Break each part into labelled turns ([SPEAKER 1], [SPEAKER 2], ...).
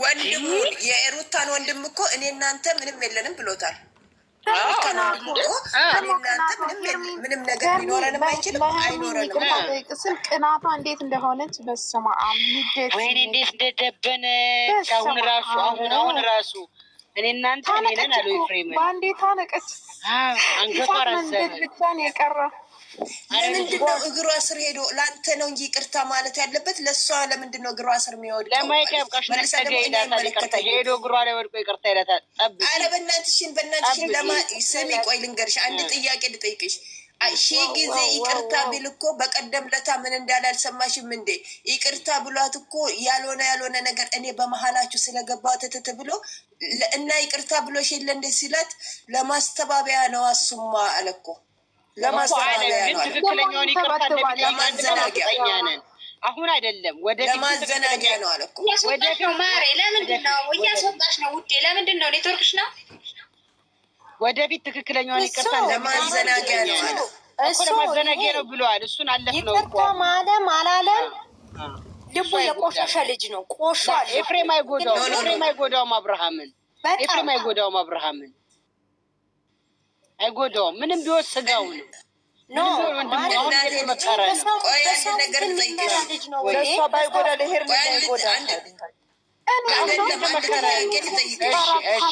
[SPEAKER 1] ወንድሙን የሩታን ወንድም እኮ እኔ እናንተ ምንም የለንም ብሎታል። ምንም ነገር ሊኖረንም አይችልም፣ አይኖረንም።
[SPEAKER 2] ቅናቷ እንዴት እንደሆነች በስመ አብ
[SPEAKER 3] ወይኔ እንዴት እንደደበነች አሁን ራሱ እኔ እናንተ ነን አሉ ኤፍሬም
[SPEAKER 2] ባንዴ ታነቀች።
[SPEAKER 3] አንገቷ ረዘመ
[SPEAKER 2] ብቻ ነው የቀረ።
[SPEAKER 1] ለምንድን ነው እግሯ ስር ሄዶ ለአንተ ነው እንጂ ይቅርታ ማለት ያለበት ለእሷ ለምንድን ነው እግሯ ስር የሚወድቀው?
[SPEAKER 3] ለማየት ያብቃሽ። ነገ ይላታል ይቅርታ ሄዶ እግሯ ላይ ወድቆ ይቅርታ ይላታል።
[SPEAKER 1] አረ በእናትሽን ስሚ፣ ቆይ ልንገርሽ፣ አንድ ጥያቄ ልጠይቅሽ። ሺህ ጊዜ ይቅርታ ቢል እኮ በቀደም ለታ ምን እንዳለ አልሰማሽም እንዴ? ይቅርታ ብሏት እኮ ያልሆነ ነገር እኔ በመሀላችሁ ስለገባው ትትት ብሎ እና ይቅርታ ብሎሽ የለ እንደ ሲላት ለማስተባበያ ነው አሱማ አለ እኮ
[SPEAKER 3] ትክክለኛውን ይቅርታ ለማዘናጊያ ነን አሁን አይደለም
[SPEAKER 1] ለማዘናጊያ ነው አለ እኮ።
[SPEAKER 4] ወደፊት ማሬ ለምንድን ነው እያስወጣሽ ነው ውዴ? ለምንድን ነው ኔትወርክሽ ነው?
[SPEAKER 3] ወደፊት ትክክለኛውን ይቅርታ
[SPEAKER 1] ለማዘናጊያ ነው አለ
[SPEAKER 3] እኮ። ለማዘናጊያ ነው ብለዋል። እሱን አለፍ ነው እኮ
[SPEAKER 4] ማለም አላለም። ልቡ የቆሸሸ ልጅ ነው። ቆሻል።
[SPEAKER 3] ኤፍሬም አይጎዳውም አብርሃምን። ኤፍሬም አይጎዳውም አብርሃምን አይጎዳውም። ምንም ቢሆን ስጋው ነው።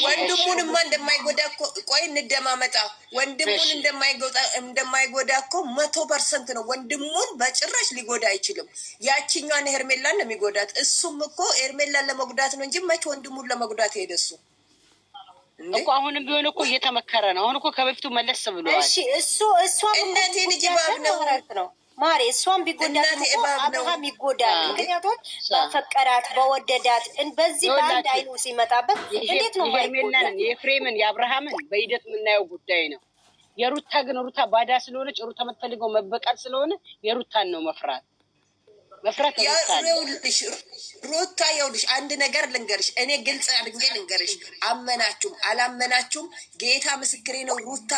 [SPEAKER 1] ወንድሙንማ እንደማይጎዳ ቆይ እንደማመጣ ወንድሙን እንደማይጎዳ እኮ 100% ነው። ወንድሙን በጭራሽ ሊጎዳ አይችልም። ያቺኛዋን ሄርሜላን ነው የሚጎዳት። እሱም እኮ ሄርሜላን ለመጉዳት ነው እንጂ መቼ ወንድሙን ለመጉዳት ሄደ እሱ
[SPEAKER 3] እኮ። አሁንም ቢሆን እኮ እየተመከረ ነው። አሁን እኮ ከበፊቱ መለስ ብለዋል።
[SPEAKER 4] እሺ እሷ
[SPEAKER 1] እናቴ ልጅ ባብ ነው
[SPEAKER 4] ማሬ፣ እሷም ቢጎዳት አብርሃም ይጎዳል። ምክንያቱም በፈቀራት በወደዳት በዚህ በአንድ አይኑ ሲመጣበት እንዴት ነው
[SPEAKER 3] የሄርሜላን የኤፍሬምን የአብርሃምን በሂደት የምናየው ጉዳይ ነው። የሩታ ግን ሩታ ባዳ ስለሆነች ሩታ የምትፈልገው መበቃት ስለሆነ የሩታን ነው መፍራት
[SPEAKER 1] ሩታ ይኸውልሽ፣ አንድ ነገር ልንገርሽ፣ እኔ ግልጽ አድርጌ ልንገርሽ፣ አመናችሁም አላመናችሁም ጌታ ምስክሬ ነው። ሩታ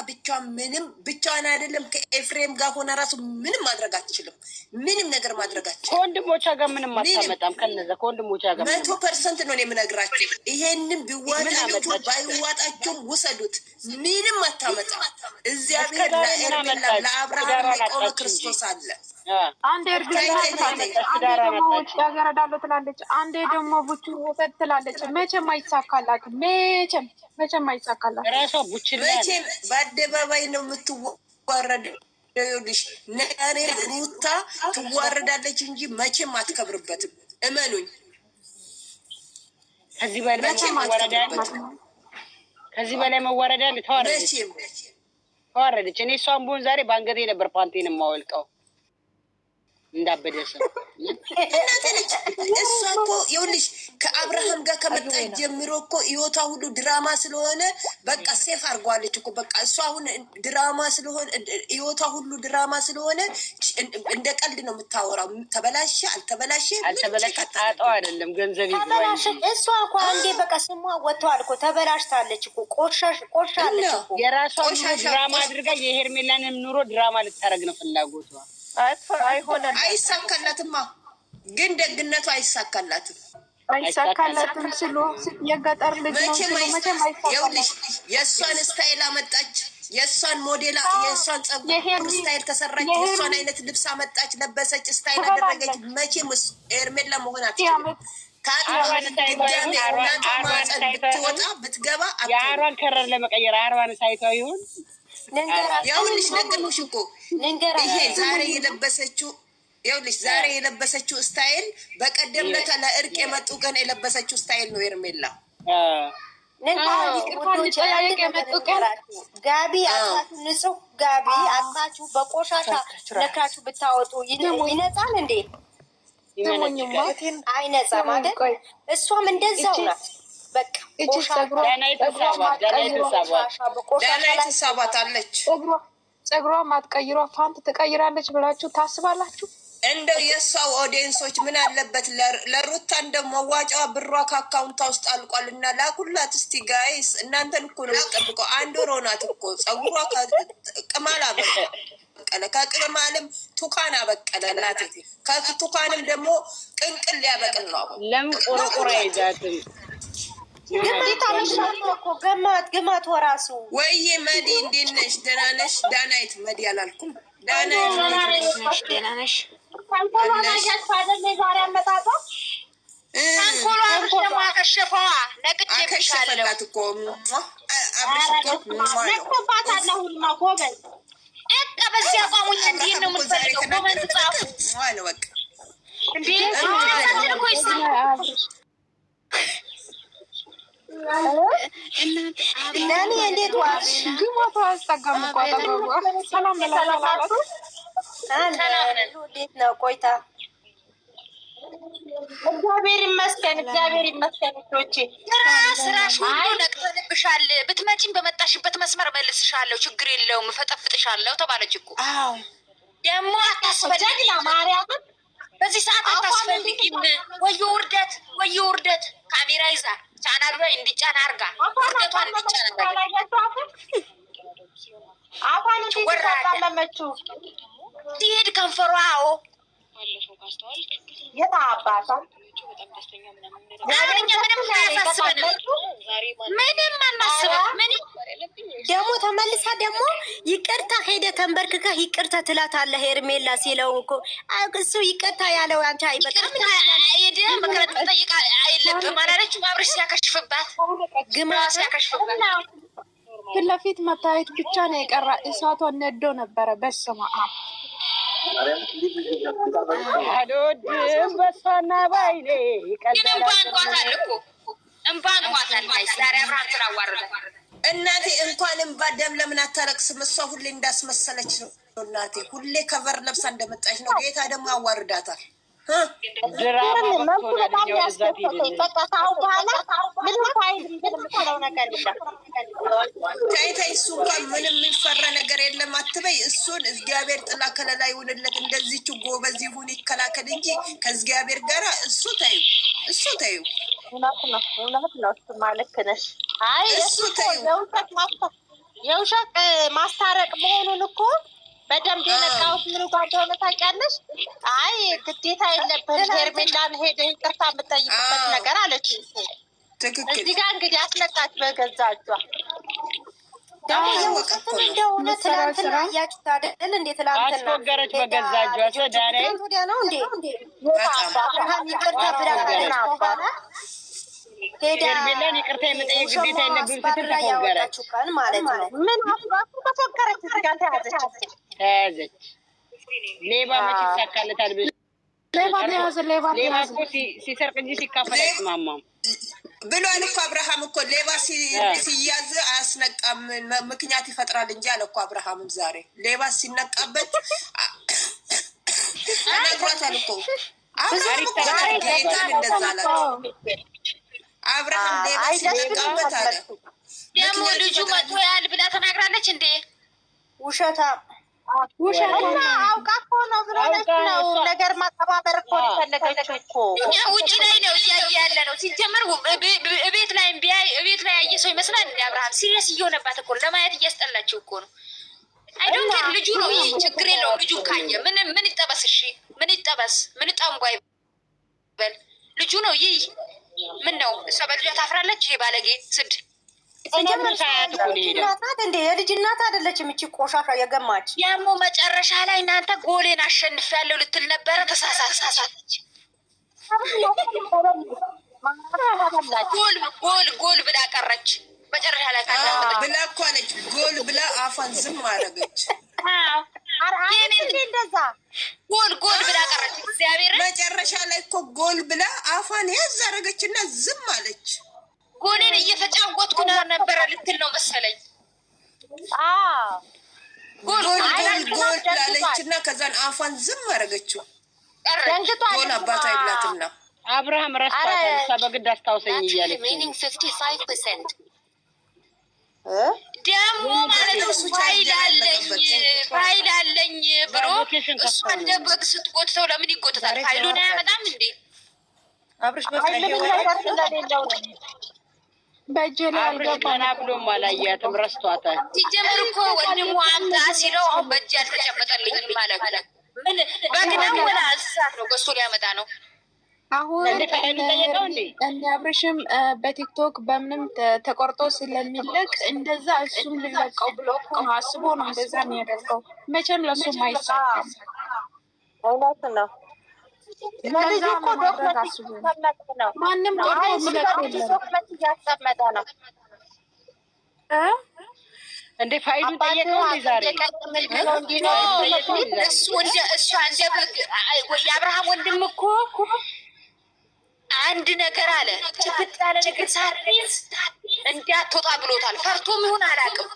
[SPEAKER 1] ብቻዋን አይደለም ከኤፍሬም ጋር ሆነ ራሱ ምንም ማድረግ አትችልም። ምንም ነገር ማድረግ አትችልም።
[SPEAKER 3] ከወንድሞቿ ጋር ምንም አታመጣም። ከነዛ ከወንድሞቿ ጋር
[SPEAKER 1] 100% ነው የምነግራችሁ። ይሄንን ቢዋጣችሁ ባይዋጣችሁም ውሰዱት፣ ምንም አታመጣም። እግዚአብሔር ለአብርሃም የቆመ ክርስቶስ አለ።
[SPEAKER 2] አንዴ ደግሞ ውጭ ሀገር እሄዳለሁ ትላለች፣ አንዴ ደግሞ ቡቹ ውሰድ ትላለች። መቼም አይሳካላትም። መቼም አይሳካላትም።
[SPEAKER 1] መቼም በአደባባይ ነው የምትዋረደው። ይኸውልሽ ነሬ ሩታ ትዋረዳለች እንጂ መቼም አትከብርበትም። እመኑኝ።
[SPEAKER 3] ከዚህ በላይ መዋረዳል። ተዋረደች። እኔ እሷን ብሆን ዛሬ በአንገቴ ነበር ፓንቴን የማወልቀው እንዳበደ ሰው።
[SPEAKER 1] እሷ እኮ ይኸውልሽ ከአብርሃም ጋር ከመጣች ጀምሮ እኮ ህይወቷ ሁሉ ድራማ ስለሆነ በቃ ሴፍ አድርጓለች እኮ በቃ እሷ አሁን ድራማ ስለሆነ ህይወቷ ሁሉ ድራማ ስለሆነ እንደ ቀልድ ነው የምታወራው። ተበላሸ አልተበላሸ
[SPEAKER 3] ጣጣው አይደለም ገንዘብ ይግባል።
[SPEAKER 4] እሷ እኮ አንዴ በቃ ስሟ ወጥቷል እኮ ተበላሽታለች እኮ ቆሻለች እኮ።
[SPEAKER 3] የራሷን ድራማ አድርጋ የሄርሜላንም ኑሮ ድራማ ልታረግ ነው ፍላጎቷ።
[SPEAKER 1] አይሳካላትማ፣ ግን ደግነቱ አይሳካላትም
[SPEAKER 2] ስሉ የገጠር ልጅ ነው።
[SPEAKER 1] ይኸውልሽ የእሷን ስታይል አመጣች፣ የእሷን ሞዴል የእሷን ጸጉር ስታይል ተሰራች፣ የእሷን አይነት ልብስ አመጣች፣ ለበሰች፣ ስታይል አደረገች። መቼም ሄርሜላ መሆን አትችልም። ብትወጣ ብትገባ
[SPEAKER 3] የአሯን ከረር ለመቀየር አሯን ሳይተው ይሁን
[SPEAKER 1] ይኸውልሽ ነገርኩሽ እኮ ይሄ ዛሬ የለበሰችው ስታይል በቀደም ለታ ለእርቅ የመጡ ቀን የለበሰችው ስታይል ነው ሄርሜላ።
[SPEAKER 4] ጋቢ አጣችሁ፣ ንጹህ ጋቢ አጣችሁ፣ በቆሻሻ ነካችሁ ብታወጡ ይነጻል እንዴ? አይነጻም አይደል? እሷም እንደዛው ናት። በቃ
[SPEAKER 1] ተሳባታለች።
[SPEAKER 2] ጸጉሯ ማትቀይሯ ፋንት ትቀይራለች ብላችሁ ታስባላችሁ?
[SPEAKER 1] እንደው የእሷ ኦዲየንሶች ምን አለበት ለሩታ እንደው መዋጫዋ ብሯ ከአካውንቷ ውስጥ አልቋል እና ላኩላት እስቲ ጋይስ። እናንተን እኮ ነው ጠብቀው። አንድ ወር ሆናት እኮ ጸጉሯ ቅማል አበቀለ፣ ከቅማልም ቱካን አበቀለ። እናቴ ከቱካንም ደግሞ ቅንቅል ሊያበቅል ነው።
[SPEAKER 3] ለምን ቆርቆራ ይዛትም
[SPEAKER 4] ግማት ወራሱ
[SPEAKER 1] ወይዬ መዲ እንዴት ነሽ? ደህና ነሽ? ዳናይት መዲ አላልኩም። ዳናይት
[SPEAKER 5] ደህና ነሽ?
[SPEAKER 1] አከሸፈላት እኮ አብረሽ እኮ
[SPEAKER 5] በዚህ አቋሙኝ እንዲህ ነው የምትፈልገው። ኮመንት ጻፉ
[SPEAKER 1] ነው በቃ
[SPEAKER 5] እንዴ
[SPEAKER 4] እናኔ እንዴት ዋልሽ?
[SPEAKER 2] ግማቱ አያስጠጋም እኮ አጠገቧ። ሰላም በላላላቱ
[SPEAKER 4] እንዴት ነው ቆይታ?
[SPEAKER 5] እግዚአብሔር ይመስገን፣ እግዚአብሔር ይመስገን። እቶቼ ስራሽ ሁሉ ነቅተንብሻል። ብትመጪም በመጣሽበት መስመር መልስሻለሁ፣ ችግር የለውም እፈጠፍጥሻለሁ ተባለች እኮ። ደግሞ አታስፈልጊ ማርያምን፣ በዚህ ሰዓት አታስፈልጊም። ወዮ ውርደት፣ ወዮ ውርደት። ካሜራ ይዛ ቻናሉ ላይ እንዲጫን አርጋ ውርደቷን እንዲጫን
[SPEAKER 6] አፋን ተቀመመችው
[SPEAKER 5] ትሄድ ከንፈሯ። አዎ
[SPEAKER 6] የታባታ
[SPEAKER 5] ምንም አያሳስበንም፣ ምንም አናስብም። ምንም
[SPEAKER 4] ደግሞ ተመልሳ ደግሞ ይቅርታ ሄደ ተንበርክከ ይቅርታ ትላታለህ ሄርሜላ ሲለው እኮ እሱ ይቅርታ ያለው አንቺ አይበቃም።
[SPEAKER 5] ሄደ ምክረት ጠይቃ አይለብም አላለችም። አብረሽ ሲያከሽፍባት ግማ ሲያከሽፍባት
[SPEAKER 2] ፊት ለፊት መታየት ብቻ ነው የቀራ። እሳቷን ነዶ ነበረ። በስመ አብ
[SPEAKER 3] አልወድም በሷና ባይኔ
[SPEAKER 5] ግን እንኳን ቋታል እኮ እንኳን ቋታል። ዛሬ አብርሃም ትራዋርደ
[SPEAKER 1] እናቴ እንኳን እንባ ደም ለምን አታለቅስም? እሷ ሁሌ እንዳስመሰለች ነው እናቴ። ሁሌ ከቨር ለብሳ እንደመጣች ነው። ጌታ ደግሞ ያዋርዳታል። ተይ እሱ እንኳን ምንም የሚፈራ ነገር የለም አትበይ። እሱን እግዚአብሔር ጥላ ከለላ ይሁንለት። እንደዚች ጎበዝ ይሁን ይከላከል እንጂ ከእግዚአብሔር ጋር እሱ ተዩ፣ እሱ ተዩ።
[SPEAKER 6] እውነት ነው። ልክ ነሽ። አይ
[SPEAKER 1] እሱ ተዩ።
[SPEAKER 6] የውሸት ማስታረቅ መሆኑን እኮ በደንብ የነቃሁት ምኑ ጋር እንደሆነ ታውቂያለሽ? አይ ግዴታ የለብህም ሄርሜላን ሄደህ ይቅርታ የምጠይቅበት ነገር አለች።
[SPEAKER 1] ትክክል።
[SPEAKER 6] እዚህ ጋር እንግዲህ አስለቃች በገዛ እጇ።
[SPEAKER 4] እንደሆነ ትላንትና እያችሁት አይደል? እንዴ ትላንትና
[SPEAKER 3] አስወገረች በገዛ እጇ። ሰዳኔ
[SPEAKER 4] ወዲያ ነው እንዴ አብርሃም ይቅርታ ብላ
[SPEAKER 3] ሄርሜላን ይቅርታ የመጠየቅ ግዴታ የለብህም ስትል ተፎገረች
[SPEAKER 4] ማለት ነው።
[SPEAKER 6] ምን አስባሱ ተፎገረች። እዚህ ጋር
[SPEAKER 3] ተያዘች። ሌባ መች ይሳካለታል?
[SPEAKER 2] ሌባ ተያዘ።
[SPEAKER 3] ሲሰርቅ እንጂ ሲካፈል አይስማማም
[SPEAKER 1] ብሏል እኮ አብርሃም እኮ ሌባ ሲያዝ አያስነቃም፣ ምክንያት ይፈጥራል እንጂ አለ እኮ አብርሃምም ዛሬ ሌባ ሲነቃበት ተነግሯታል እኮ ጌታን እንደዛ አለ አብርሃም ሌባ ሲነቃበት አለ።
[SPEAKER 5] ደግሞ ልጁ መቶ ያህል ብላ ተናግራለች እንዴ?
[SPEAKER 4] ውሸታ
[SPEAKER 5] አውቃ እኮ ነው ብለሽ ነው ነገር ማቀባበር እኮ ፈለገችው እኮ። እኛ ውጪ ላይ ነው እያየ ያለ ነው። ሲጀመር ቤት ላይ ቤት ላይ ያየ ሰው ይመስላል እንዴ? አብርሃም ሲሪየስ እየሆነባት እኮ ለማየት እያስጠላችው እኮ ነው። አይዶንት ኬር ልጁ ነው። ይሄ ችግር የለውም። ልጁ ካየ ምን ይጠበስ? እሺ ምን ይጠበስ? ምን ጠንቧ ይበል? ልጁ ነው። ይሄ ምን ነው? እሷ በልጇ ታፍራለች። ይሄ ባለጌ ስድ
[SPEAKER 4] የልጅ እናት አይደለችም እቺ ቆሻሻ የገማች።
[SPEAKER 5] ያሞ መጨረሻ ላይ እናንተ ጎሌን አሸንፊያለሁ ልትል ነበረ። ተሳሳተች። ጎል ብላ ቀረች። መጨረሻ ላይ
[SPEAKER 1] ብላ እኮ አለች። ጎል ብላ አፏን ዝም አደረገች።
[SPEAKER 5] እንደዛ ጎል ብላ ቀረች። እግዚአብሔር
[SPEAKER 1] መጨረሻ ላይ እኮ ጎል ብላ አፏን ያዝ አደረገች እና ዝም አለች።
[SPEAKER 5] ጎሌን እየተጫወትኩ ነበረ ልትል ነው መሰለኝ።
[SPEAKER 1] ጎል ላለች እና ከዛን አፏን ዝም አደረገችው። ጎል አባታ ይብላትና
[SPEAKER 3] አብርሃም ረስቷታል። እሷ በግድ አስታውሰኝ እያለች
[SPEAKER 5] ደግሞ ማለት ነው ፋይል አለኝ ብሎ እሷ እንደ በግ ስትጎትተው ለምን ይጎትታል? ፋይሉን አያመጣም እንዴ?
[SPEAKER 1] አብርሽ ስለሌለው ነው
[SPEAKER 2] በእጅ ላይ
[SPEAKER 3] አልገባና ብሎም አላያትም። ረስቷታል።
[SPEAKER 5] ሲጀምር እኮ ወንድሙ አምጣ ሲለው አሁን በእጅ አልተጨመጠልኝም ማለት ነው። ምን በግና ወላ እንስሳት ነው ገዝቶ ሊያመጣ ነው።
[SPEAKER 2] አሁን እነ አብርሽም በቲክቶክ በምንም ተቆርጦ ስለሚለቅ እንደዛ እሱም ልለቀው ብሎ እኮ ነው አስቦ ነው እንደዛ የሚያደርገው። መቼም ለእሱም አይሳካም።
[SPEAKER 6] እውነት ነው። ለልጁ እኮ ዶክመንት ነው።
[SPEAKER 2] ማንም ቆርጦ የሚለቅ
[SPEAKER 6] ዶክመንት እያስቀመጠ ነው
[SPEAKER 3] እንደ ፋይሉን ጠየቀው ዛሬ
[SPEAKER 5] እሱ እንደ በግ የአብርሃም ወንድም እኮ አንድ ነገር አለ ጭብጥ ያለ ነገር ሳሪስ እንዳትወጣ ብሎታል። ፈርቶም ይሁን አላውቅም።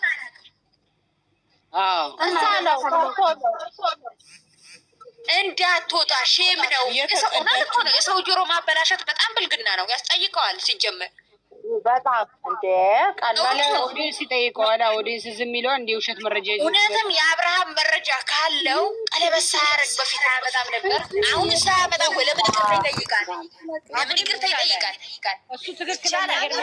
[SPEAKER 5] እንዳትወጣ ሼም ነው። የሰው ጆሮ ማበላሸት በጣም ብልግና ነው፣ ያስጠይቀዋል። ሲጀመር
[SPEAKER 6] በጣም እንደ ቀላል
[SPEAKER 3] ኦዲንስ ይጠይቀዋል። ኦዲንስ ዝም ይለው እንደ ውሸት መረጃ ይዞ
[SPEAKER 5] እውነትም የአብርሃም መረጃ ካለው ቀለበት ሳያደርግ በፊት አያመጣም ነበር። አሁን ሳያመጣ ለምን ይቅርታ ይጠይቃል? ለምን ይቅርታ ይጠይቃል?
[SPEAKER 3] እሱ ትክክል ነገር